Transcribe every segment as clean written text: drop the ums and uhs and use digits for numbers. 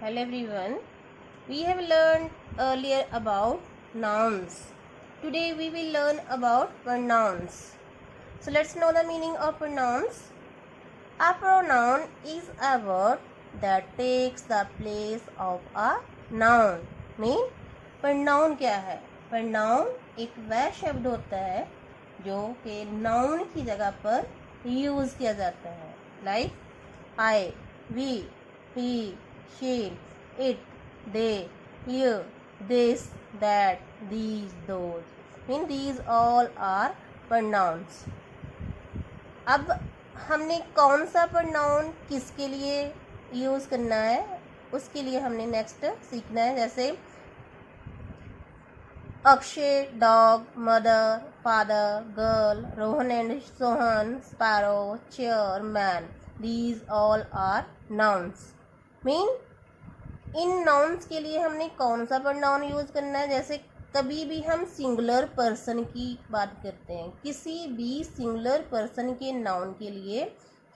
Hello everyone. We have learned earlier about nouns. Today we will learn about pronouns. So let's know the meaning of pronouns. A pronoun is a word that takes the place of a noun. Mean pronoun क्या है? pronoun एक वह शब्द होता है जो कि noun की जगह पर यूज किया जाता है. Like I, we, he, she, it, they, you, this, that, these, those. Mean these all are pronouns. अब हमने कौन सा pronoun किसके लिए यूज करना है उसके लिए हमने नेक्स्ट सीखना है. जैसे Akshay dog, mother, father, girl, Rohan and Sohan, sparrow, chair, man. These all are nouns. Mean in nouns के लिए हमने कौन सा प्रोनाउन यूज करना है. जैसे कभी भी हम सिंगुलर पर्सन की बात करते हैं, किसी भी सिंगुलर पर्सन के नाउन के लिए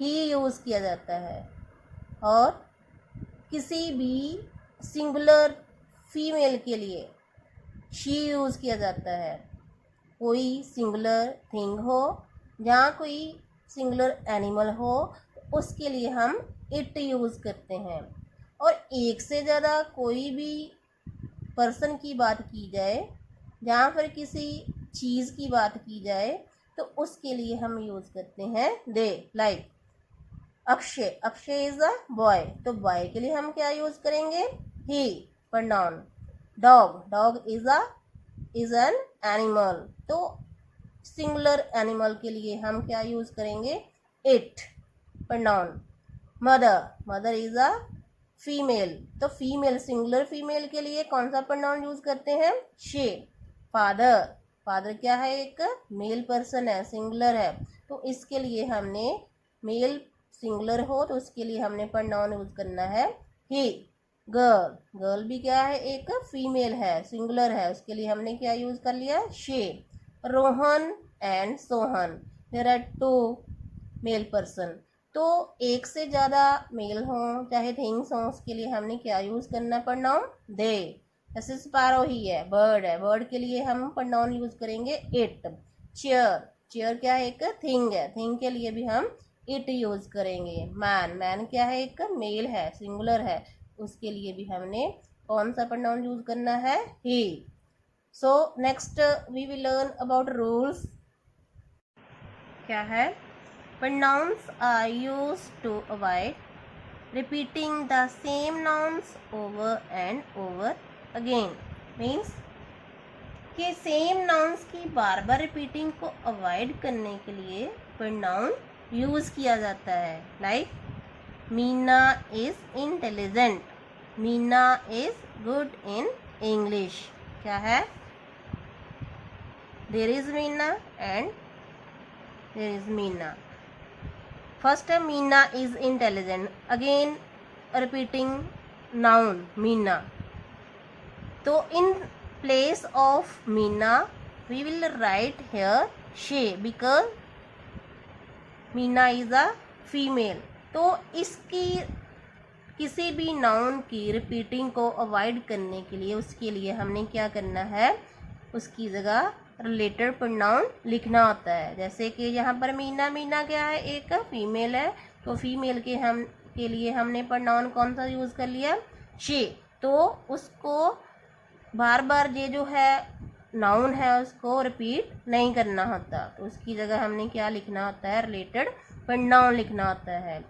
ही यूज किया जाता है, और किसी भी सिंगुलर फीमेल के लिए शी यूज किया जाता है. कोई सिंगुलर थिंग हो, जहाँ कोई सिंगुलर एनिमल हो, उसके लिए हम इट यूज करते हैं. और एक से ज़्यादा कोई भी पर्सन की बात की जाए, जहाँ पर किसी चीज़ की बात की जाए, तो उसके लिए हम यूज़ करते हैं they. Like Akshay, Akshay is a boy, तो बॉय के लिए हम क्या यूज़ करेंगे? He pronoun. Dog, dog is an animal, तो सिंगुलर एनिमल के लिए हम क्या यूज़ करेंगे? It pronoun. Mother, mother is a female, तो फीमेल सिंगुलर फीमेल के लिए कौन सा प्रोनाउन यूज करते हैं? शी. फादर, फादर क्या है? एक मेल पर्सन है, सिंगुलर है, तो इसके लिए हमने मेल सिंगुलर हो तो उसके लिए हमने प्रोनाउन यूज करना है ही. गर्ल, गर्ल भी क्या है? एक फीमेल है, सिंगुलर है, उसके लिए हमने क्या यूज कर लिया? She. Rohan and Sohan, there are two male person, तो एक से ज़्यादा मेल हों चाहे थिंग्स हों, उसके लिए हमने क्या यूज़ करना है? प्रोनाउन दे. जैसे स्पैरो ही है, बर्ड है, बर्ड के लिए हम प्रोनाउन यूज़ करेंगे इट. चेयर, चेयर क्या है? एक थिंग है, थिंग के लिए भी हम इट यूज़ करेंगे. मैन, मैन क्या है? एक मेल है, सिंगुलर है, उसके लिए भी हमने कौन सा प्रोनाउन यूज़ करना है? He. So next we will learn about rules. क्या है? Pronouns are used to avoid repeating the same nouns over and over again. Means कि सेम नाउन्स की बार बार रिपीटिंग को अवॉइड करने के लिए प्रोनाउन यूज किया जाता है. Like Meena is intelligent, Meena is good in English. क्या है? There is Meena and there is Meena. First है Meena is intelligent, again repeating noun Meena. तो in place of Meena we will write here she, because Meena is a female. तो इसकी किसी भी नाउन की repeating को अवॉइड करने के लिए उसके लिए हमने क्या करना है? उसकी जगह रिलेटेड प्रोनाउन लिखना होता है. जैसे कि यहाँ पर मीना, मीना क्या है? एक फीमेल है, तो फीमेल के लिए हमने प्रोनाउन कौन सा यूज़ कर लिया? शी. तो उसको बार बार ये जो है नाउन है उसको रिपीट नहीं करना होता, तो उसकी जगह हमने क्या लिखना होता है? रिलेटेड प्रोनाउन लिखना होता है.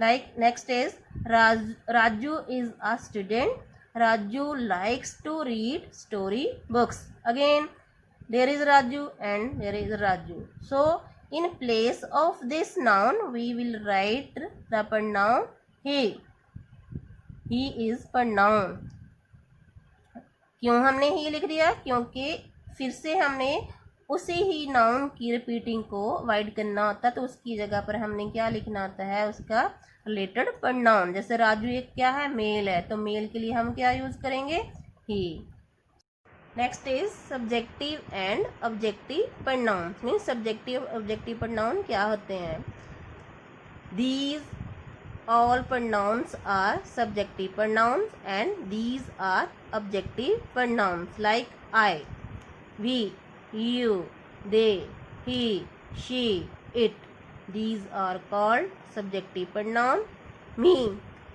Like next is Raju is a student, Raju likes to read story books. Again there is Raju and there is Raju. So in place of this noun we will write the pronoun he. He is pronoun. क्यों हमने ही लिख दिया? क्योंकि फिर से हमने उसी ही noun की रिपीटिंग को अवॉइड करना होता है, तो उसकी जगह पर हमने क्या लिखना होता है? उसका रिलेटेड प्रोनाउन. जैसे राजू एक क्या है? मेल है, तो मेल के लिए हम क्या यूज करेंगे? He. Next is subjective and objective pronoun. Means subjective objective pronoun क्या होते हैं? These all pronouns are subjective pronouns and these are objective pronouns like I, we, you, they, he, she, it. These are called subjective pronouns. Me,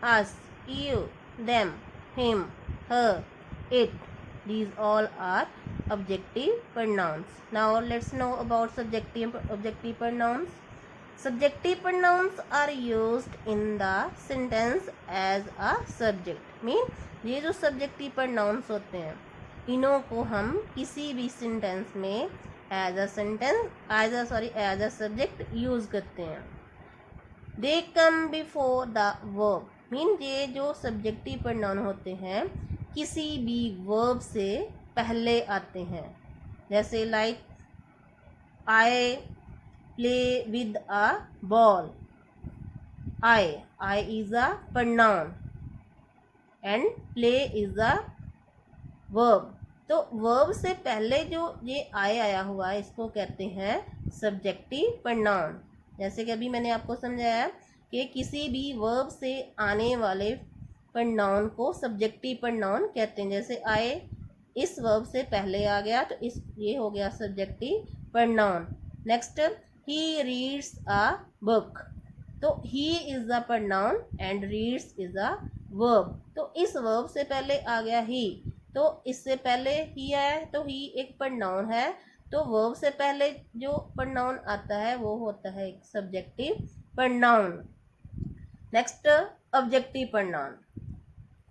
us, you, them, him, her, it. These all are objective pronouns. Now let's know about objective pronouns. Subjective pronouns are used in the sentence as a subject. Mean ये जो subjective pronouns होते हैं इन्हों को हम किसी भी sentence में एज अ सब्जेक्ट यूज करते हैं. They come before the verb. Mean ये जो सब्जेक्टिव प्रोनाउन होते हैं किसी भी वर्ब से पहले आते हैं. जैसे like I play with a ball. I is a pronoun and play is a verb. तो वर्ब से पहले जो ये आया हुआ है इसको कहते हैं सब्जेक्टिव प्रोनाउन. जैसे कि अभी मैंने आपको समझाया कि किसी भी वर्ब से आने वाले प्रोनाउन को सब्जेक्टिव प्रोनाउन कहते हैं. जैसे आए इस वर्ब से पहले आ गया तो ये हो गया subjective pronoun. Next he reads a book. तो he is a pronoun and reads is a verb. तो इस वर्ब से पहले आ गया ही. तो इससे पहले ही आया तो ही एक प्रोनाउन है. तो वर्ब से पहले जो प्रोनाउन आता है वो होता है एक subjective pronoun. Next objective pronoun.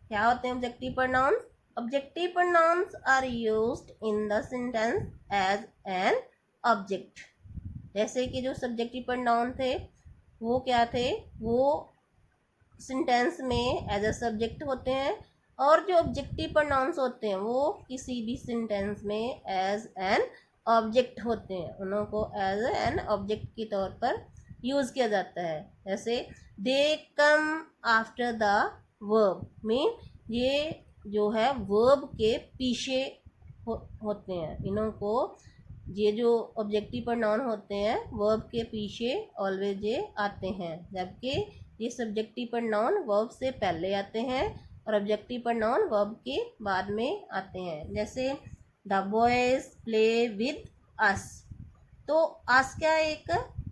क्या होते हैं objective pronoun? Objective pronouns are used in the sentence as an object. जैसे कि जो सब्जेक्टिव प्रोनाउन थे वो क्या थे? वो सेंटेंस में एज अ सब्जेक्ट होते हैं और जो ऑब्जेक्टिव प्रोनाउंस होते हैं वो किसी भी सेंटेंस में एज एन ऑब्जेक्ट होते हैं. उन्हों को एज एन ऑब्जेक्ट के तौर पर यूज़ किया जाता है. जैसे they come after the verb. Mean ये जो है वर्ब के पीछे होते हैं. इन्हों को ये जो ऑब्जेक्टिव प्रोनाउन होते हैं वर्ब के पीछे ऑलवेज ये आते हैं. जबकि ये सब्जेक्टिव प्रोनाउन वर्ब से पहले आते हैं और ऑब्जेक्टिव प्रोनाउन वर्ब के बाद में आते हैं. जैसे the boys play with us. तो अस क्या एक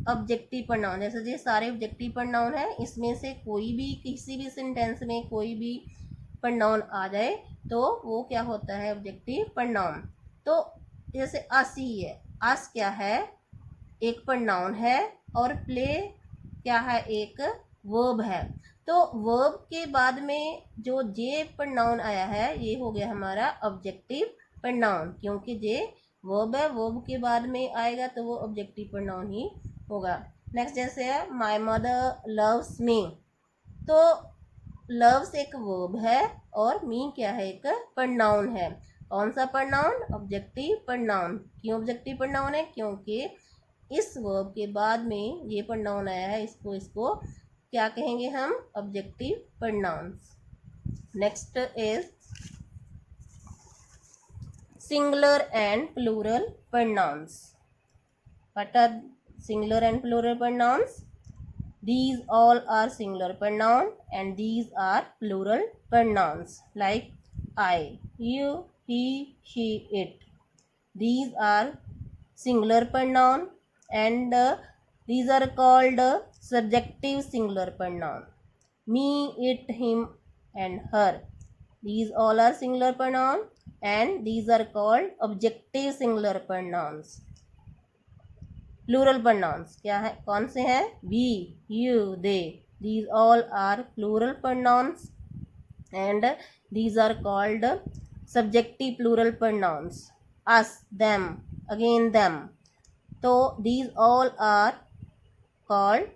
ऑब्जेक्टिव प्रोनाउन. जैसे ये सारे ऑब्जेक्टिव प्रोनाउन है इसमें से कोई भी किसी भी सेंटेंस में कोई भी प्रोनाउन आ जाए तो वो क्या होता है ऑब्जेक्टिव प्रोनाउन. तो जैसे अस ही है. अस क्या है? एक प्रोनाउन है और प्ले क्या है? एक वर्ब है. तो वर्ब के बाद में जो जे प्रोनाउन आया है ये हो गया हमारा ऑब्जेक्टिव प्रोनाउन. क्योंकि जे वर्ब है वर्ब के बाद में आएगा तो वो ऑब्जेक्टिव प्रोनाउन ही होगा. नेक्स्ट जैसे है माय मदर लव्स मी. तो लव्स एक वर्ब है और मी क्या है? एक प्रोनाउन है. कौन सा प्रोनाउन? Objective pronoun. क्यों ऑब्जेक्टिव प्रोनाउन है? क्योंकि इस वर्ब के बाद में ये प्रोनाउन आया है. इसको क्या कहेंगे हम? Objective pronouns. Next is singular and plural pronouns. What are singular and plural pronouns? These all are singular pronoun and these are plural pronouns like I, you, he, she, it. These are singular pronoun and these are called subjective singular pronoun. Me, it, him and her. These all are singular pronoun and these are called objective singular pronouns. Plural pronouns क्या है? कौन से हैं? We, you, they. These all are plural pronouns and these are called subjective plural pronouns. Us, them, again them. तो these all are called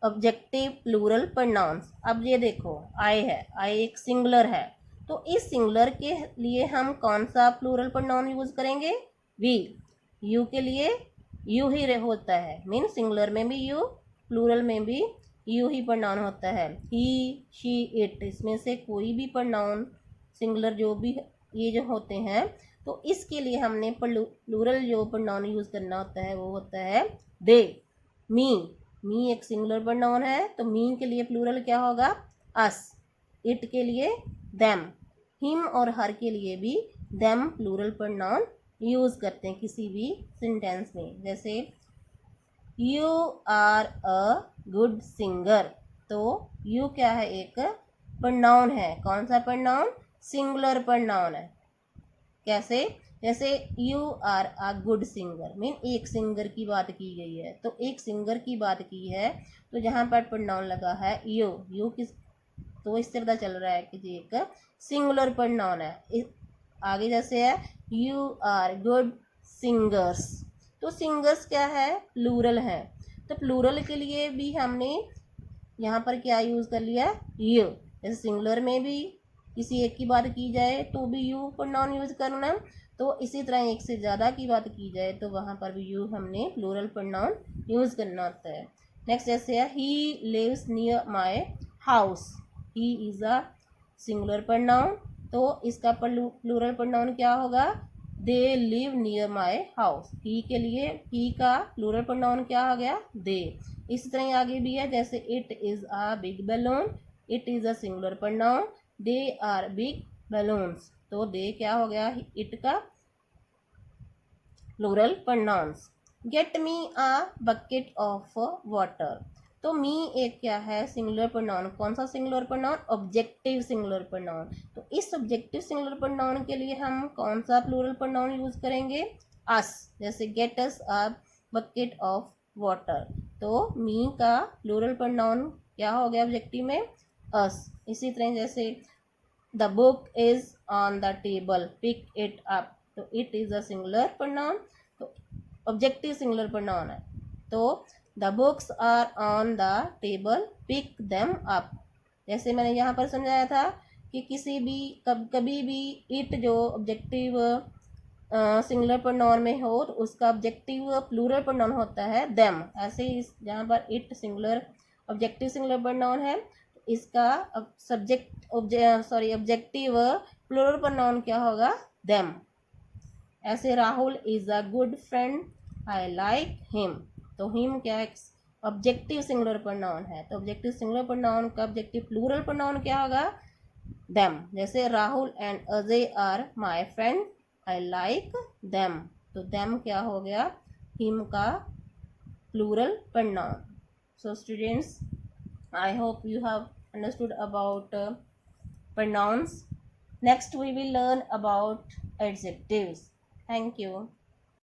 objective plural pronouns. अब ये देखो आई है. आई एक सिंगुलर है. तो इस सिंगुलर के लिए हम कौन सा प्लूरल प्रोनाउन यूज करेंगे? वी. यू के लिए यू ही होता है. मीन सिंगुलर में भी यू प्लूरल में भी यू ही प्रोनाउन होता है. ही, शी, इट. इसमें से कोई भी प्रोनाउन सिंगुलर जो भी ये जो होते हैं तो इसके लिए हमने प्लूरल जो प्रोनाउन यूज़ करना होता है वो होता है दे, मी, मी एक सिंगुलर प्रोनाउन है, तो मी के लिए प्लूरल क्या होगा? अस। इट के लिए देम। हिम और हर के लिए भी देम प्लूरल प्रोनाउन यूज करते हैं किसी भी सेंटेंस में। जैसे you are a good singer, तो यू क्या है? एक प्रोनाउन है। कौन सा प्रोनाउन? सिंगुलर प्रोनाउन है। कैसे? जैसे you are a good singer mean एक सिंगर की बात की गई है, तो एक सिंगर की बात की है, तो जहाँ पर प्रोनाउन लगा है यू किस, तो इससे पता चल रहा है कि ये एक सिंगुलर प्रोनाउन है। आगे जैसे है यू आर गुड सिंगर्स, तो सिंगर्स क्या है? प्लूरल है। तो प्लूरल के लिए भी हमने यहाँ पर क्या यूज़ कर लिया? यू। जैसे सिंगुलर में भी किसी एक की बात की जाए तो भी यू प्रोनाउन यूज करना, तो इसी तरह एक से ज़्यादा की बात की जाए तो वहाँ पर भी यू हमने प्लूरल प्रोनाउन यूज़ करना होता है। नेक्स्ट जैसे है he lives near my house, he is a singular pronoun, तो इसका प्लूरल प्रोनाउन क्या होगा? They live near my house. He के लिए ही का प्लूरल प्रोनाउन क्या हो गया? दे। इसी तरह आगे भी है, जैसे it is a big balloon, it is a singular pronoun, they are big balloons, तो दे क्या हो गया? इट का plural pronouns. Get me a bucket of water, तो मी एक क्या है? Singular pronoun. कौन सा singular pronoun? Objective singular pronoun. तो इस ऑब्जेक्टिव सिंगुलर प्रोनाउन के लिए हम कौन सा प्लूरल प्रोनाउन यूज करेंगे? अस। जैसे get us a bucket of water, तो मी का प्लूरल प्रोनाउन क्या हो गया ऑब्जेक्टिव में? अस। इसी तरह जैसे the book is on the table, pick it up, तो it is a singular pronoun, तो ऑब्जेक्टिव सिंगुलर प्रोनाउन है। तो the books are on the table, pick them up. जैसे मैंने यहाँ पर समझाया था कि किसी भी कभी भी इट जो ऑब्जेक्टिव सिंगुलर प्रोनाउन में हो तो उसका ऑब्जेक्टिव प्लूरल प्रोनाउन होता है देम। ऐसे ही जहाँ पर it singular objective singular pronoun है, इसका ऑब्जेक्टिव प्लूरल प्रोनाउन क्या होगा? देम। ऐसे Rahul is a good friend, I like him, तो हिम क्या है? ऑब्जेक्टिव सिंगुलर प्रोनाउन है, तो ऑब्जेक्टिव सिंगुलर प्रोनाउन का ऑब्जेक्टिव प्लूरल प्रोनाउन क्या होगा? देम। जैसे Rahul and Ajay are my friend, I like them, तो देम क्या हो गया? हिम का plural pronoun. So students, I hope you have understood about pronouns. Next we will learn about adjectives. Thank you.